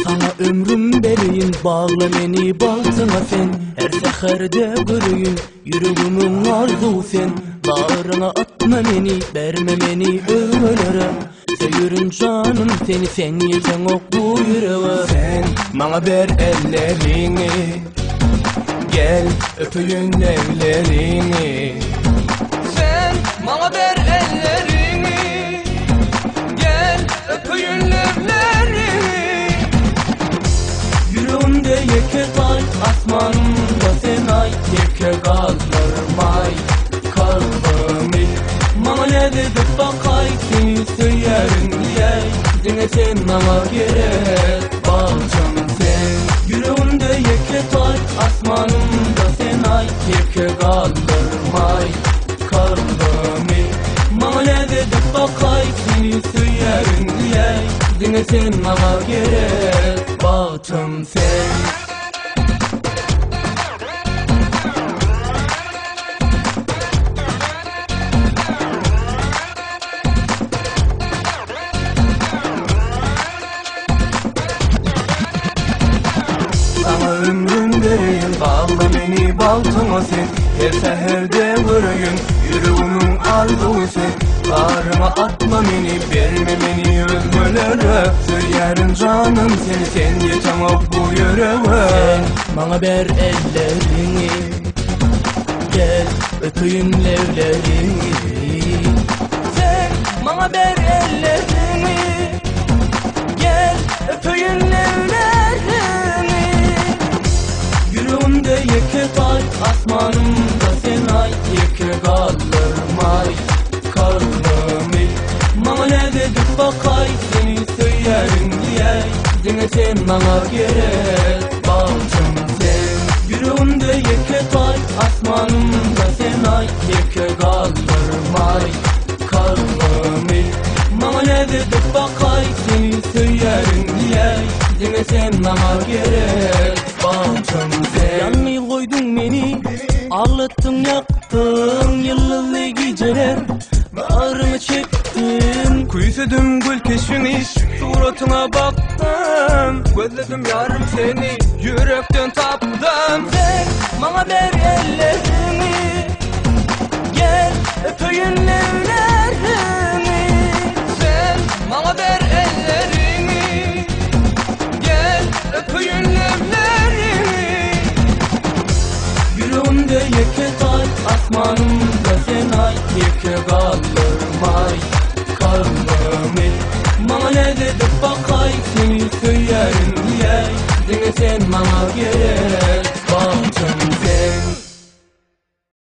Sana ömrüm bereyim, bağla beni baltına sen. Her seherde göreyim, yüreğimin arzu sen. Bağrına atma beni, verme beni ölülere. Seviyorum canım seni, sen yesen ok bu yüreğe. Sen bana ver ellerini, gel öpeyim evlerini. Sen bana ver ellerini, gel öpeyim evlerini. Yüreğimde yeke tay, asmanımda sen ay. Yeke kallarım ay, kalbimi. Bana ne dedip bakay, seni söylerim diye. Dine sen bana gerek, balcam sen. Yüreğimde yeke tay, asmanımda sen ay. Yeke kallarım ay, kalbimi. Bana ne dedip bakay, seni söylerim diye. Dine sen bana gerek, balcam sen. Sana ömrüm vereyim, bağla beni baltıma sen. Her seherde göreyim, yüreğimin arzu sen. Bağrıma atma beni, verme beni özgürlere. Söylerim canım seni, sen yeten ok bu yüreğe. Sen bana ver ellerini, gel öpeyim levlerini. Sen bana ver ellerini, gel öpeyim levlerini. Yüreğimde yeke tay, asmanımda sen ay. Yeke kallarım ay, kalbimi. Bana ne dedip bakay, seni söylerim diye. Dine sen bana gerek, balcam sen. Yüreğimde yeke tay, asmanımda sen ay. Yeke kallarım ay, kalbimi. Bana ne dedip bakay, seni söylerim diye. Dine sen bana gerek, balcam sen. Yanmay koydun beni, ağlattın yaktın. Yıllılı geceler, bağrımı çektin. Kuysedim gül keşfiniş, suratına baktım. Gözledim yarım seni, yürekten taptım. Sen bana ver ellerini, gel öpeyim evlerini. Sen bana ver ellerini, gel öpeyim evlerini. Yüreğimde yeke tay, asmanımda sen ay. Yeke kallarım ay, kalbimi. Bana ne dedip bakay, seni söylerim diye. Dine sen bana gerek, balcam sen.